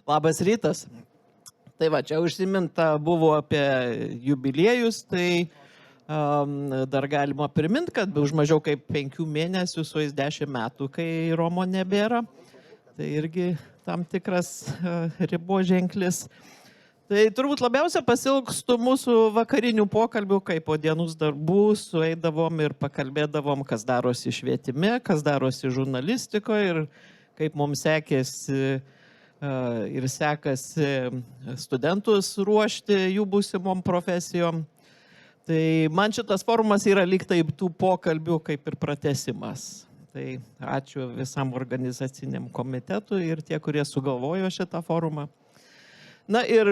Labas rytas. Tai va, čia užsiminta buvo apie jubiliejus, tai dar galima priminti, kad už mažiau kaip 5 mėnesių sueis 10 metų, kai Romo nebėra. Tai irgi tam tikras riboženklis. Tai turbūt labiausia pasilgstu mūsų vakarinių pokalbių, kai po dienos darbų sueidavom ir pakalbėdavom, kas darosi švietime, kas darosi žurnalistikoje ir kaip mums sekėsi ir sekasi studentus ruošti jų būsimom profesijom. Tai man šitas forumas yra lyg taip tų pokalbių kaip ir pratesimas. Tai ačiū visam organizaciniam komitetui ir tie, kurie sugalvojo šitą forumą. Na ir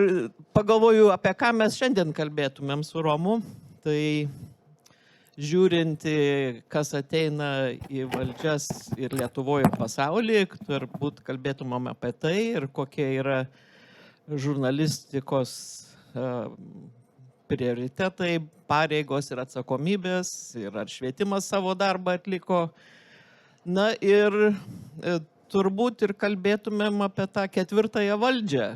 pagalvoju, apie ką mes šiandien kalbėtumėm su Romu. Tai žiūrinti, kas ateina į valdžias ir Lietuvoje ir pasaulyje, turbūt kalbėtumėm apie tai ir kokie yra žurnalistikos prioritetai, pareigos ir atsakomybės, ir ar švietimas savo darbą atliko. Na ir turbūt ir kalbėtumėm apie tą 4-ąją valdžią.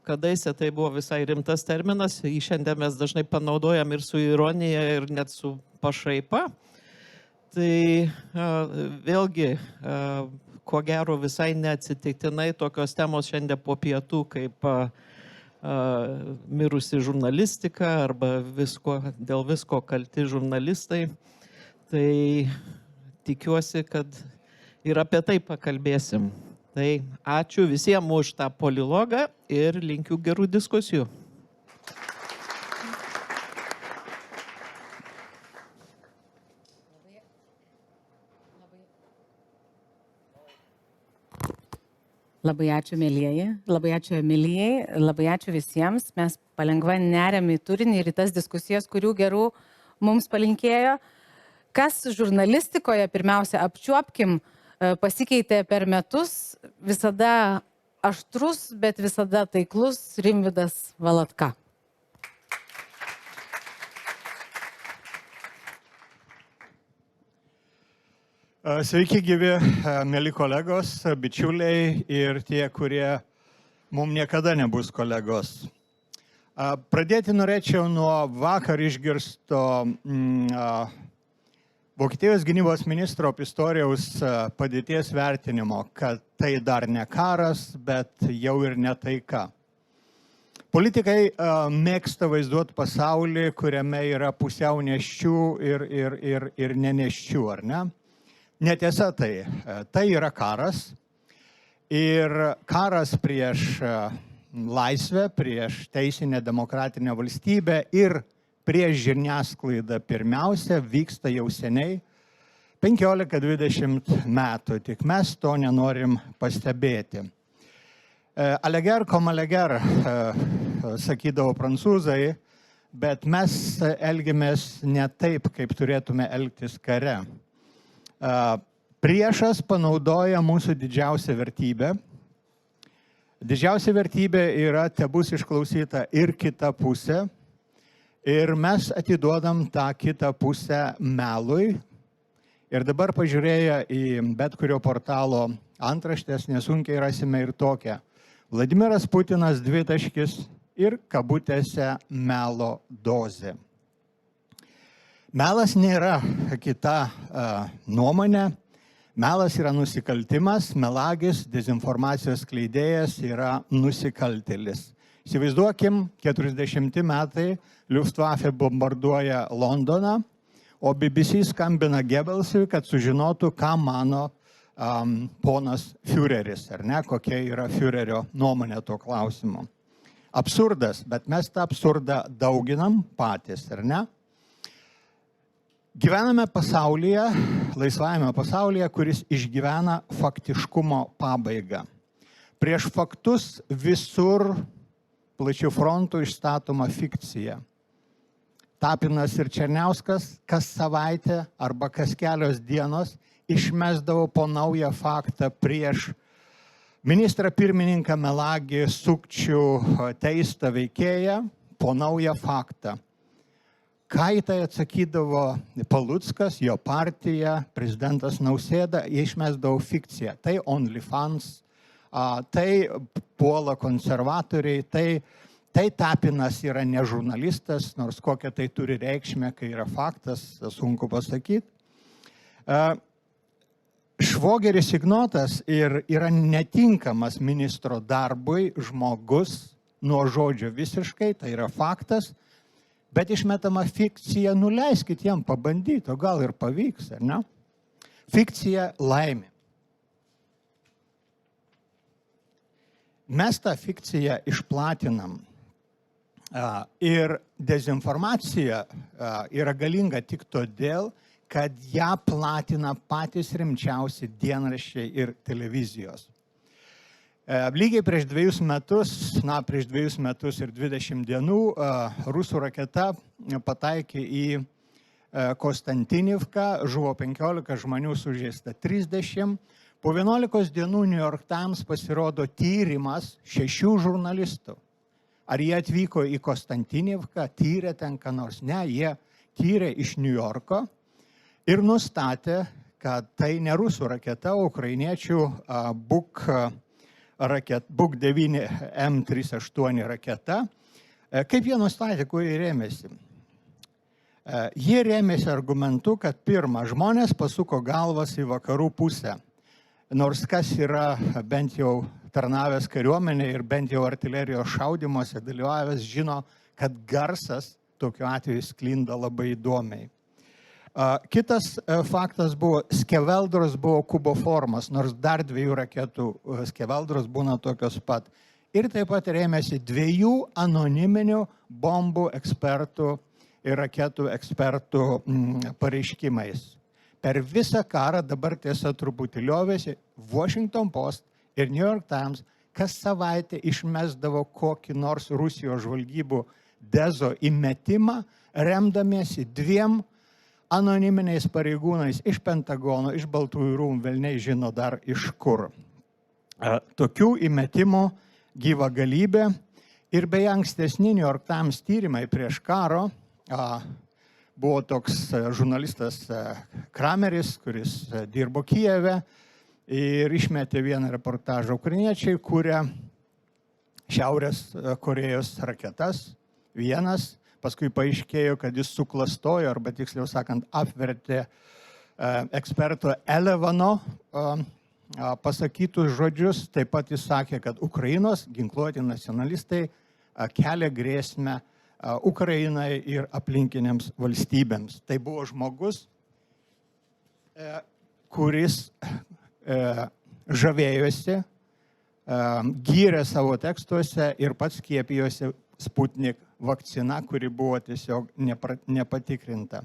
Kadaise tai buvo visai rimtas terminas, jį šiandien mes dažnai panaudojam ir su ironija, ir net su pašaipa. Tai vėlgi, ko gero visai neatsitiktinai tokios temos šiandien po pietų kaip mirusi žurnalistika arba dėl visko kalti žurnalistai. Tai tikiuosi, kad ir apie tai pakalbėsim. Tai ačiū visiems už tą polilogą ir linkiu gerų diskusijų. Labai ačiū, mielieji, labai ačiū Emilijai, labai ačiū visiems. Mes palengva neriam į turinį ir į tas diskusijas, kurių gerų mums palinkėjo. Kas žurnalistikoje, pirmiausia, apčiuopkim, pasikeitė per metus, visada aštrus, bet visada taiklus Rimvydas Valatka. Sveiki gyvi, mėly kolegos, bičiuliai ir tie, kurie mums niekada nebus kolegos. Pradėti norėčiau nuo vakar išgirsto Vokietijos gynybos ministro Pistoriaus padėties vertinimo, kad tai dar ne karas, bet jau ir ne taika. Politikai mėgsta vaizduoti pasaulį, kuriame yra pusiau nėščių ir nenėščių, ar ne? Netiesa tai. Tai yra karas. Ir karas prieš laisvę, prieš teisinę demokratinę valstybę ir prieš žiniasklaidą pirmiausia vyksta jau seniai 15-20 metų, tik mes to nenorim pastebėti. Aleger comme aleger, sakydavo prancūzai, bet mes elgiamės ne taip, kaip turėtume elgtis kare. Priešas panaudoja mūsų didžiausią vertybę. Didžiausia vertybė yra tebus išklausyta ir kita pusė. Ir mes atiduodam tą kitą pusę melui. Ir dabar pažiūrėję į bet kurio portalo antraštės, nesunkiai rasime ir tokią. Vladimiras Putinas dvitaškis ir kabutėse melo dozė. Melas nėra kita nuomonė. Melas yra nusikaltimas, melagis, dezinformacijos skleidėjas yra nusikaltėlis. Įsivaizduokim, 40 metai Luftwaffe bombarduoja Londoną, o BBC skambina Goebbelsui, kad sužinotų, ką mano ponas Führeris, ar ne, kokia yra Führerio nuomonė tuo klausimu. Absurdas, bet mes tą absurdą dauginam patys, ar ne? Gyvename pasaulyje, laisvajame pasaulyje, kuris išgyvena faktiškumo pabaigą. Prieš faktus visur plačių frontų išstatoma fikcija. Tapinas ir Černiauskas kas savaitę arba kas kelios dienos išmesdavo po naują faktą prieš ministrą pirmininką melagį, sukčių teistą veikėją, po naują faktą. Ką į tai atsakydavo Paluckas, jo partija, prezidentas Nausėda, jie išmesdavo fikciją. Tai OnlyFans tai puola konservatoriai, tai Tapinas yra ne žurnalistas, nors kokią tai turi reikšmę, kai yra faktas, sunku pasakyti. Švogeris Ignotas yra netinkamas ministro darbui žmogus nuo žodžio visiškai, tai yra faktas, bet išmetama fikcija, nuleiskit jam pabandyti, o gal ir pavyks, ar ne? Fikcija laimė. Mes tą fikciją išplatinam ir dezinformacija yra galinga tik todėl, kad ją platina patys rimčiausi dienraščiai ir televizijos. Lygiai prieš 2 metus, prieš 2 metus ir 20 dienų rusų raketa pataikė į Konstantinivką, žuvo 15 žmonių, sužeista 30. Po 11 dienų New York Times pasirodo tyrimas 6 žurnalistų. Ar jie atvyko į Konstantinivką, tyrė ten ką nors? Ne, jie tyrė iš New Yorko ir nustatė, kad tai ne rusų raketa, o ukrainiečių Buk 9 M38 raketa. Kaip jie nustatė, kuo jie rėmėsi? Jie rėmėsi argumentu, kad pirmą, žmonės pasuko galvas į vakarų pusę. Nors kas yra bent jau tarnavęs kariuomenė ir bent jau artilerijos šaudymuose dalyvavęs, žino, kad garsas tokiu atveju sklinda labai įdomiai. Kitas faktas buvo, skeveldros buvo kuboformas, nors dar 2 raketų skeveldros būna tokios pat. Ir taip pat rėmėsi 2 anoniminių bombų ekspertų ir raketų ekspertų pareiškimais. Per visą karą, dabar tiesa truputį liovėsi, Washington Post ir New York Times kas savaitę išmesdavo kokį nors Rusijos žvalgybų dezo įmetimą, remdamiesi 2 anoniminiais pareigūnais iš Pentagono, iš Baltųjų rūmų, velniai žino dar iš kur. Tokių įmetimų gyva galybė ir beje ankstesni New York Times tyrimai prieš karo buvo toks žurnalistas Krameris, kuris dirbo Kijeve ir išmetė vieną reportažą. Ukrainiečiai kūrė Šiaurės Korėjos raketas, vienas, paskui paaiškėjo, kad jis suklastojo, arba tiksliau sakant, apvertė eksperto Elevano pasakytus žodžius. Taip pat jis sakė, kad Ukrainos ginkluoti nacionalistai kelia grėsmę Ukrainai ir aplinkinėms valstybėms. Tai buvo žmogus, kuris žavėjosi, gyrė savo tekstuose ir pats skiepijosi Sputnik vakcina, kuri buvo tiesiog nepatikrinta.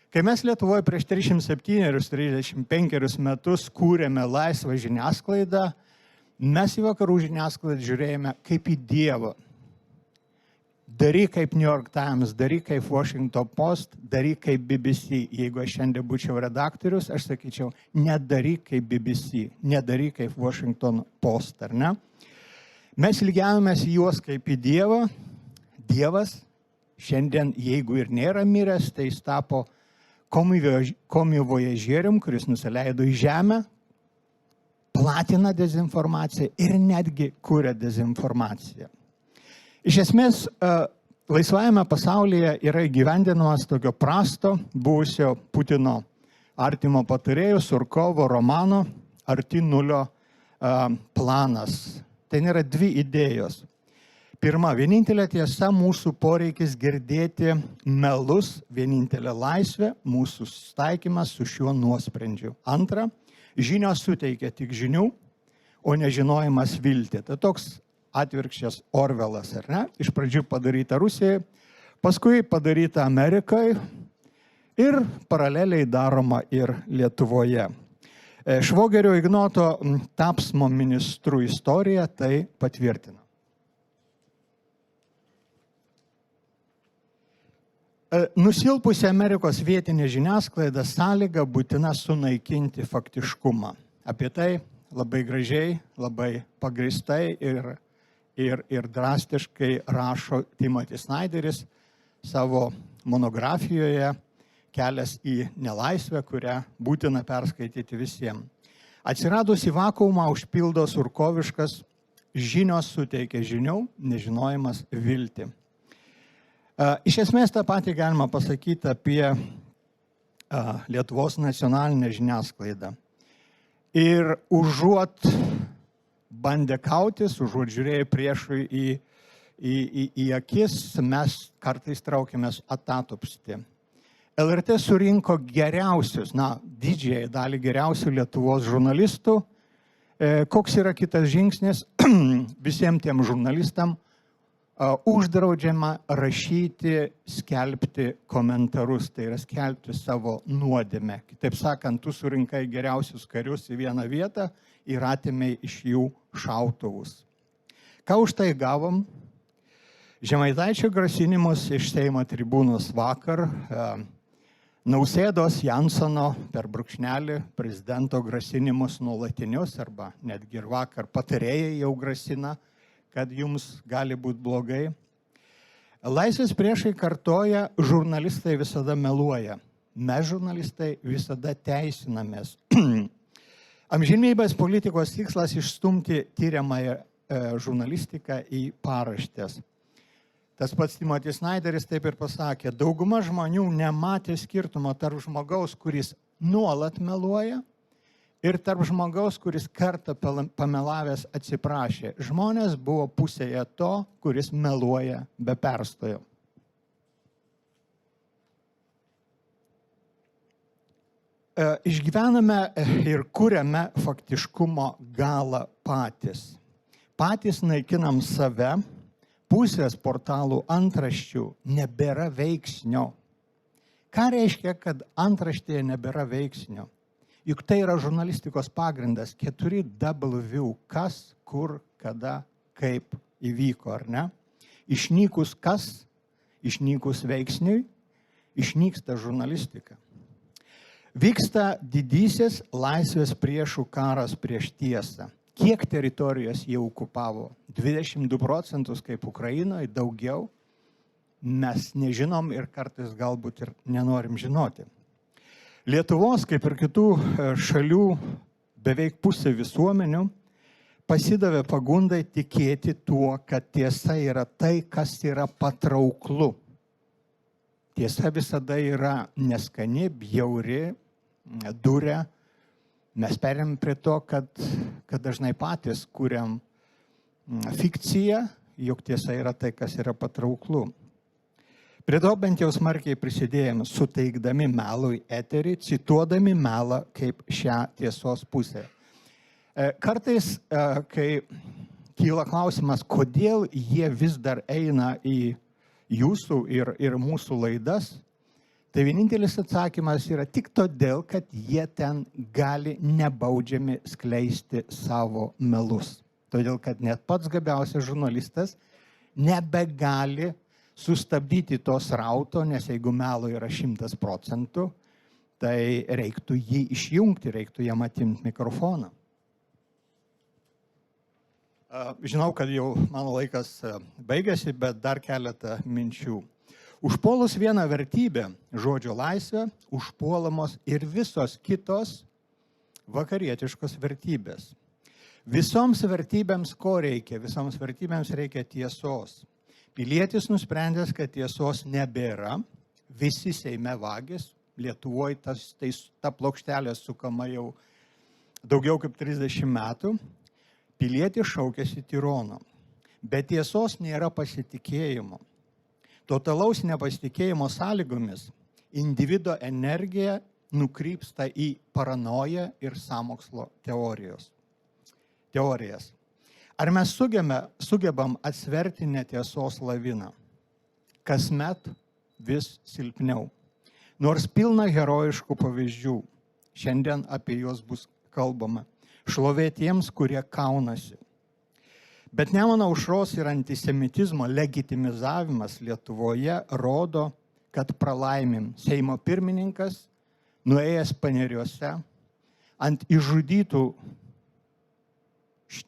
Kai mes Lietuvoje prieš 37-35 metus kūrėme laisvą žiniasklaidą, mes į vakarų žiniasklaidą žiūrėjome kaip į Dievą. Daryk kaip New York Times, daryk kaip Washington Post, daryk kaip BBC. Jeigu aš šiandien būčiau redaktorius, aš sakyčiau, nedaryk kaip BBC, nedaryk kaip Washington Post, ar ne? Mes lygiavomės juos kaip į Dievą. Dievas šiandien, jeigu ir nėra miręs, tai jis tapo komivojažierium, kuris nusileido į žemę, platina dezinformaciją ir netgi kuria dezinformaciją. Iš esmės, laisvajame pasaulyje yra įgyvendinamas tokio prasto buvusio Putino artimo patarėjo Surkovo romano Arti nulio planas. Ten yra 2 idėjos. Pirma, vienintelė tiesa, mūsų poreikis girdėti melus, vienintelė laisvė, mūsų susitaikymas su šiuo nuosprendžiu. Antra, žinios suteikia tik žinių, o nežinojimas viltį. Tai toks atvirkščias Orvelas, ar ne? Iš pradžių padaryta Rusijai, paskui padaryta Amerikai ir paraleliai daroma ir Lietuvoje. Švogerio Ignoto tapsmo ministrų istorija tai patvirtina. Nusilpusi Amerikos vietinė žiniasklaida sąlyga būtina sunaikinti faktiškumą. Apie tai labai gražiai, labai pagristai ir drastiškai rašo Timothy Snyderis savo monografijoje Kelias į nelaisvę, kurią būtina perskaityti visiems. Atsiradusi vakuumą užpildo surkoviškas žinios suteikia žinių, nežinojimas viltį. Iš esmės tą patį galima pasakyti apie Lietuvos nacionalinę žiniasklaidą. Ir užuot bandę kautis, užuot žiūrėję priešui į akis, mes kartais traukiamės atatupsti. LRT surinko geriausius, didžiąją dalį geriausių Lietuvos žurnalistų. Koks yra kitas žingsnis? Visiems tiem žurnalistam uždraudžiama rašyti, skelbti komentarus, tai yra skelbti savo nuodėmę. Kitaip sakant, tu surinkai geriausius karius į vieną vietą ir atėmei iš jų šautuvus. Ką už tai gavom? Žemaitaičio grasinimus iš Seimo tribūnos vakar, Nausėdos, Jansono per brūkšnelį prezidento grasinimus nuolatinius, arba netgi ir vakar patarėjai jau grasina, kad jums gali būti blogai. Laisvės priešai kartoja, žurnalistai visada meluoja. Mes žurnalistai visada teisinamės. Amžinybės politikos tikslas išstumti tyriamąją žurnalistiką į paraštės. Tas pats Timothy Snyderis taip ir pasakė, dauguma žmonių nematė skirtumo tarp žmogaus, kuris nuolat meluoja, ir tarp žmogaus, kuris kartą pamelavęs atsiprašė. Žmonės buvo pusėje to, kuris meluoja be perstojo. Išgyvename ir kuriame faktiškumo galą patys. Patys naikinam save. Pusės portalų antraščių nebėra veiksnio. Ką reiškia, kad antraštėje nebėra veiksnio? Juk tai yra žurnalistikos pagrindas, 4W, kas, kur, kada, kaip įvyko, ar ne? Išnykus kas, išnykus veiksniui, išnyksta žurnalistika. Vyksta didysis laisvės priešų karas prieš tiesą. Kiek teritorijos jie okupavo? 22% kaip Ukrainoje, daugiau. Mes nežinom ir kartais galbūt ir nenorim žinoti. Lietuvos, kaip ir kitų šalių, beveik pusė visuomenių pasidavė pagundai tikėti tuo, kad tiesa yra tai, kas yra patrauklu. Tiesa visada yra neskani, bjauri, duria. Mes perėm prie to, kad dažnai patys kuriam fikciją, jog tiesa yra tai, kas yra patrauklu. Prie to bent jau smarkiai prisidėjome, suteikdami melui eterį, cituodami melą kaip šią tiesos pusę. Kartais, kai kyla klausimas, kodėl jie vis dar eina į jūsų ir mūsų laidas, tai vienintelis atsakymas yra tik todėl, kad jie ten gali nebaudžiami skleisti savo melus. Todėl, kad net pats gabiausias žurnalistas nebegali sustabdyti to srauto, nes jeigu melo yra 100%, tai reiktų jį išjungti, reiktų jam atimti mikrofoną. Žinau, kad jau mano laikas baigėsi, bet dar keletą minčių. Užpuolus vieną vertybę, žodžio laisvę, užpuolamos ir visos kitos vakarietiškos vertybės. Visoms vertybėms ko reikia? Visoms vertybėms reikia tiesos. Pilietis nusprendęs, kad tiesos nebėra, visi Seime vagis, Lietuvoje ta plokštelė sukama jau daugiau kaip 30 metų, pilietis šaukėsi tirono. Be tiesos nėra pasitikėjimo. Totalaus nepasitikėjimo sąlygomis individo energija nukrypsta į paranoją ir sąmokslo teorijas. Ar mes sugebam atsverti netiesos laviną? Kasmet vis silpniau. Nors pilna herojiškų pavyzdžių, šiandien apie juos bus kalbama. Šlovė tiems, kurie kaunasi. Bet Nemuno aušros ir antisemitizmo legitimizavimas Lietuvoje rodo, kad pralaimim. Seimo pirmininkas, nuėjęs Paneriuose, ant išžudytų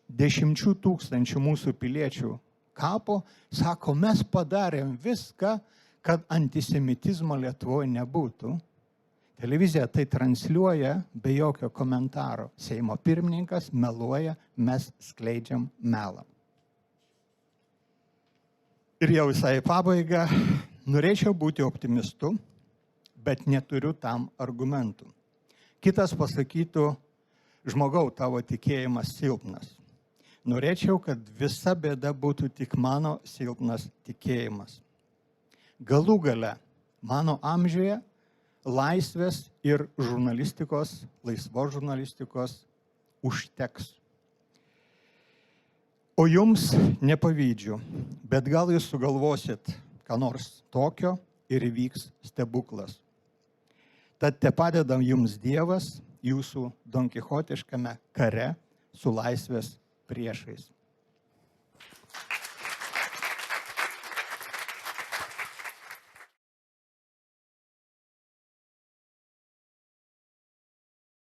10 000 mūsų piliečių kapo, sako, mes padarėm viską, kad antisemitizmo Lietuvoje nebūtų. Televizija tai transliuoja be jokio komentaro. Seimo pirmininkas meluoja, mes skleidžiam melą. Ir jau visai pabaiga, norėčiau būti optimistu, bet neturiu tam argumentų. Kitas pasakytų, žmogau, tavo tikėjimas silpnas. Norėčiau, kad visa bėda būtų tik mano silpnas tikėjimas. Galų gale, mano amžiuje, laisvės ir žurnalistikos, laisvos žurnalistikos užteks. O jums nepavydžiu, bet gal jūs sugalvosit ką nors tokio ir įvyks stebuklas. Tad tepadeda jums Dievas jūsų donkichotiškame kare su laisvės priešais.